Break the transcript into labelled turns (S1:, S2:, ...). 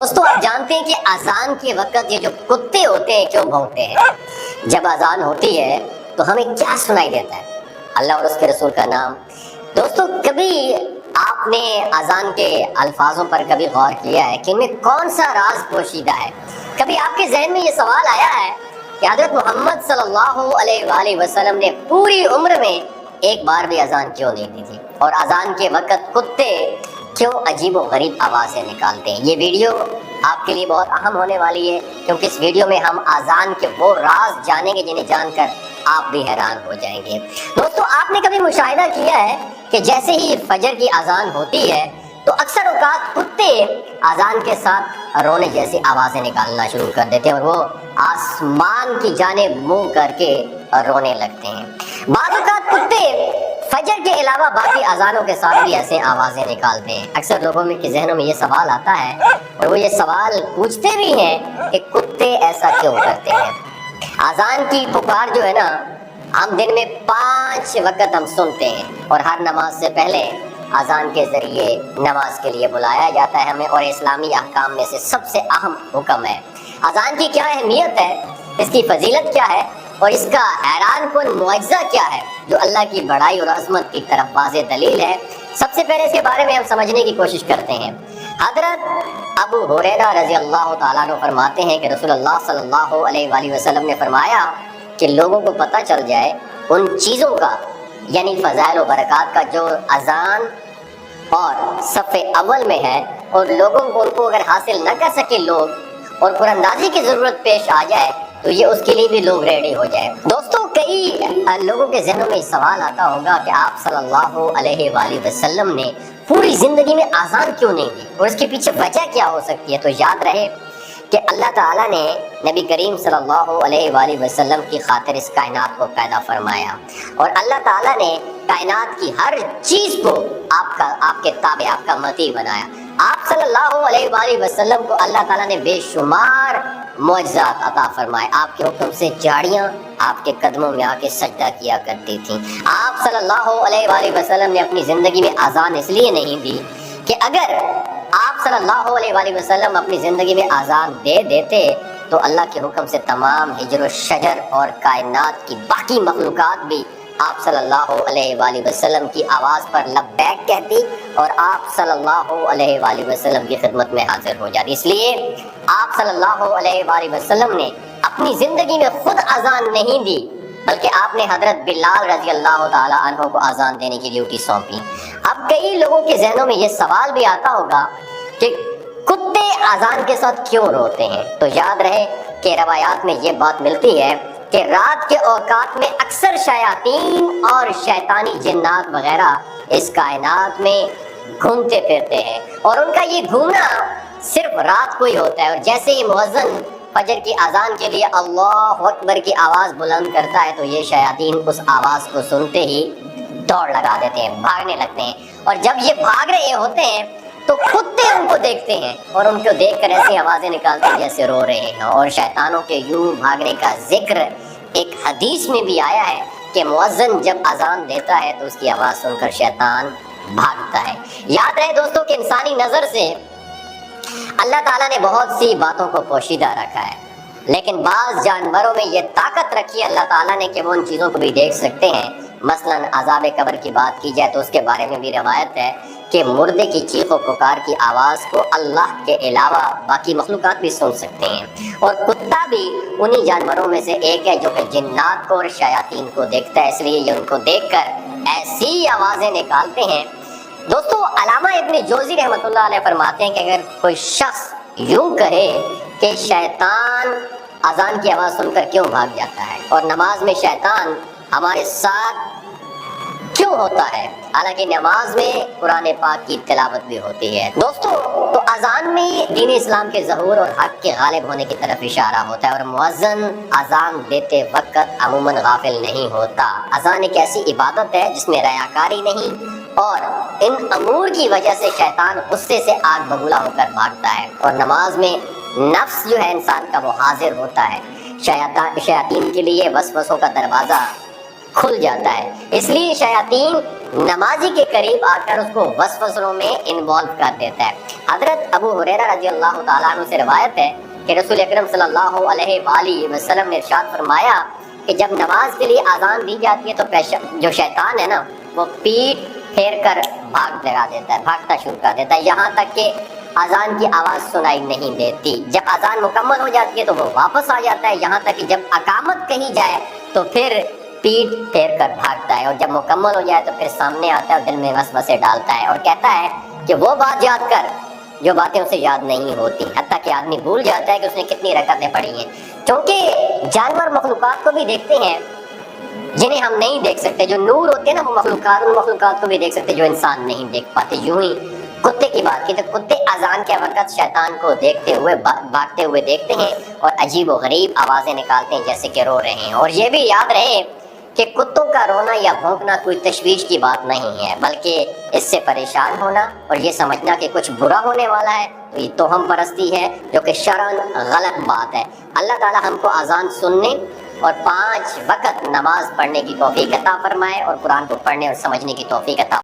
S1: دوستو آپ جانتے ہیں کہ اذان کے وقت یہ جو کتے ہوتے ہیں کیوں بھونکتے ہیں؟ جب اذان ہوتی ہے تو ہمیں کیا سنائی دیتا ہے؟ اللہ اور اس کے رسول کا نام۔ دوستو کبھی آپ نے اذان کے الفاظوں پر کبھی غور کیا ہے کہ ان میں کون سا راز پوشیدہ ہے؟ کبھی آپ کے ذہن میں یہ سوال آیا ہے کہ حضرت محمد صلی اللہ علیہ وآلہ وسلم نے پوری عمر میں ایک بار بھی اذان کیوں نہیں دی تھی، اور اذان کے وقت کتے کیوں عجیب و غریب آوازیں نکالتے ہیں؟ یہ ویڈیو آپ کے لیے بہت اہم ہونے والی ہے، کیونکہ اس ویڈیو میں ہم اذان کے وہ راز جانیں گے جنہیں جان کر آپ بھی حیران ہو جائیں گے۔ دوستو آپ نے کبھی مشاہدہ کیا ہے کہ جیسے ہی فجر کی اذان ہوتی ہے تو اکثر اوقات کتے اذان کے ساتھ رونے جیسی آوازیں نکالنا شروع کر دیتے ہیں اور وہ آسمان کی جانب منہ کر کے رونے لگتے ہیں۔ بعض اوقات کتے فجر کے علاوہ باقی اذانوں کے ساتھ بھی ایسے آوازیں نکالتے ہیں۔ اکثر لوگوں کے ذہنوں میں یہ سوال آتا ہے اور وہ یہ سوال پوچھتے بھی ہیں کہ کتے ایسا کیوں کرتے ہیں؟ اذان کی پکار جو ہے نا، ہم دن میں 5 وقت ہم سنتے ہیں اور ہر نماز سے پہلے اذان کے ذریعے نماز کے لیے بلایا جاتا ہے ہمیں، اور اسلامی احکام میں سے سب سے اہم حکم ہے۔ اذان کی کیا اہمیت ہے، اس کی فضیلت کیا ہے، اور اس کا حیران کن معجزہ کیا ہے جو اللہ کی بڑائی اور عظمت کی طرف واضح دلیل ہے؟ سب سے پہلے اس کے بارے میں ہم سمجھنے کی کوشش کرتے ہیں۔ حضرت ابو ہریرہ رضی اللہ تعالیٰ عنہ فرماتے ہیں کہ رسول اللہ صلی اللہ علیہ وآلہ وسلم نے فرمایا کہ لوگوں کو پتہ چل جائے ان چیزوں کا، یعنی فضائل و برکات کا، جو اذان اور صف اول میں ہے، اور لوگوں کو ان کو اگر حاصل نہ کر سکے لوگ اور قرآن اندازی کی ضرورت پیش آ جائے تو یہ اس کے لیے بھی لوگ ریڈی ہو جائے۔ دوستو کئی لوگوں کے ذہنوں میں سوال آتا ہوگا کہ آپ صلی اللہ علیہ وآلہ وسلم نے پوری زندگی میں اذان کیوں نہیں دی، اور اس کے پیچھے وجہ کیا ہو سکتی ہے؟ تو یاد رہے کہ اللہ تعالیٰ نے نبی کریم صلی اللہ علیہ وآلہ وسلم کی خاطر اس کائنات کو پیدا فرمایا، اور اللہ تعالیٰ نے کائنات کی ہر چیز کو آپ کے تابع، آپ کا مطیع بنایا۔ آپ صلی اللہ علیہ وآلہ وسلم کو اللہ تعالیٰ نے بے شمار معجزات عطا فرمائے۔ آپ کے حکم سے جھاڑیاں آپ کے قدموں میں آ کے سجدہ کیا کرتی تھیں۔ آپ صلی اللہ علیہ وآلہ وسلم نے اپنی زندگی میں اذان اس لیے نہیں دی کہ اگر آپ صلی اللہ علیہ وآلہ وسلم اپنی زندگی میں اذان دے دیتے تو اللہ کے حکم سے تمام حجر و شجر اور کائنات کی باقی مخلوقات بھی آپ صلی اللہ علیہ وآلہ وسلم کی آواز پر لبیک کہتی اور آپ صلی اللہ علیہ وآلہ وسلم کی خدمت میں حاضر ہو جاتی۔ اس لیے آپ صلی اللہ علیہ وآلہ وسلم نے اپنی زندگی میں خود اذان نہیں دی، بلکہ آپ نے حضرت بلال رضی اللہ تعالیٰ عنہ کو اذان دینے کی ڈیوٹی سونپی۔ اب کئی لوگوں کے ذہنوں میں یہ سوال بھی آتا ہوگا کہ کتے اذان کے ساتھ کیوں روتے ہیں؟ تو یاد رہے کہ روایات میں یہ بات ملتی ہے کہ رات کے اوقات میں اکثر شیاطین اور شیطانی جنات وغیرہ اس کائنات میں گھومتے پھرتے ہیں، اور ان کا یہ گھومنا صرف رات کو ہی ہوتا ہے، اور جیسے ہی مؤذن فجر کی اذان کے لیے اللہ اکبر کی آواز بلند کرتا ہے تو یہ شیاطین اس آواز کو سنتے ہی دوڑ لگا دیتے ہیں، بھاگنے لگتے ہیں، اور جب یہ بھاگ رہے ہوتے ہیں تو کتے ان کو دیکھتے ہیں اور ان کو دیکھ کر ایسی آوازیں نکالتے ہیں جیسے رو رہے ہیں۔ اور شیطانوں کے یوں بھاگنے کا ذکر ایک حدیث میں بھی آیا ہے کہ مؤذن جب اذان دیتا ہے تو اس کی آواز سن کر شیطان بھاگتا ہے۔ یاد رہے دوستوں کہ انسانی نظر سے اللہ تعالیٰ نے بہت سی باتوں کو پوشیدہ رکھا ہے، لیکن بعض جانوروں میں یہ طاقت رکھی ہے اللہ تعالیٰ نے کہ وہ ان چیزوں کو بھی دیکھ سکتے ہیں۔ مثلاً عذاب قبر کی بات کی جائے تو اس کے بارے میں بھی روایت ہے کہ مردے کی چیخ و پکار کی آواز کو اللہ کے علاوہ باقی مخلوقات بھی سن سکتے ہیں، اور کتا بھی انہی جانوروں میں سے ایک ہے جو کہ جنات کو اور شیاطین کو دیکھتا ہے، اس لیے یہ ان کو دیکھ کر ایسی آوازیں نکالتے ہیں۔ دوستو علامہ ابن جوزی رحمۃ اللہ علیہ فرماتے ہیں کہ اگر کوئی شخص یوں کہے کہ شیطان اذان کی آواز سن کر کیوں بھاگ جاتا ہے، اور نماز میں شیطان ہمارے ساتھ کیوں ہوتا ہے، حالانکہ نماز میں قرآن پاک کی تلاوت بھی ہوتی ہے۔ دوستو تو اذان میں دین اسلام کے ظہور اور حق کے غالب ہونے کی طرف اشارہ ہوتا ہے، اور مؤذن اذان دیتے وقت عموماً غافل نہیں ہوتا۔ اذان ایک ایسی عبادت ہے جس میں ریاکاری نہیں، اور ان امور کی وجہ سے شیطان غصے سے آگ ببولا ہو کر بھاگتا ہے، اور نماز میں نفس جو ہے انسان کا وہ حاضر ہوتا ہے، شیاطین کے لیے وسوسوں کا دروازہ کھل جاتا ہے، اس لیے شیاطین نمازی کے قریب آ کر اس کو وسوسوں میں انوالو کر دیتا ہے۔ حضرت ابو ہریرہ رضی اللہ تعالیٰ عنہ سے روایت ہے کہ رسول اکرم صلی اللہ علیہ وآلہ وسلم نے ارشاد فرمایا کہ جب نماز کے لیے اذان دی جاتی ہے تو جو شیطان ہے نا وہ پیٹھ پھیر کر بھاگتا شروع کر دیتا ہے، یہاں تک کہ اذان کی آواز سنائی نہیں دیتی۔ جب اذان مکمل ہو جاتی ہے تو وہ واپس آ جاتا ہے، یہاں تک کہ جب اقامت کہی جائے تو پھر پیٹھ پھیر کر بھاگتا ہے، اور جب مکمل ہو جائے تو پھر سامنے آتا ہے اور دل میں وسوسے ڈالتا ہے اور کہتا ہے کہ وہ بات یاد کر جو باتیں اسے یاد نہیں ہوتی، حتیٰ کہ آدمی بھول جاتا ہے کہ اس نے کتنی رکعتیں پڑھی ہیں۔ کیونکہ جانور مخلوقات کو بھی دیکھتے ہیں جنہیں ہم نہیں دیکھ سکتے، جو نور ہوتے ہیں نا وہ مخلوقات کو بھی دیکھ سکتے جو انسان نہیں دیکھ پاتے۔ یوں ہی کتے کی بات کی تو کتے اذان کے وقت شیطان کو دیکھتے ہوئے بھاگتے ہوئے دیکھتے ہیں اور عجیب و غریب آوازیں نکالتے ہیں جیسے کہ رو رہے ہیں۔ اور یہ بھی یاد رہے کہ کتوں کا رونا یا بھونکنا کوئی تشویش کی بات نہیں ہے، بلکہ اس سے پریشان ہونا اور یہ سمجھنا کہ کچھ برا ہونے والا ہے تو یہ توہم پرستی ہے، جو کہ شرعاً غلط بات ہے۔ اللہ تعالی ہم کو اذان سننے اور 5 وقت نماز پڑھنے کی توفیق عطا فرمائے اور قرآن کو پڑھنے اور سمجھنے کی توفیق عطا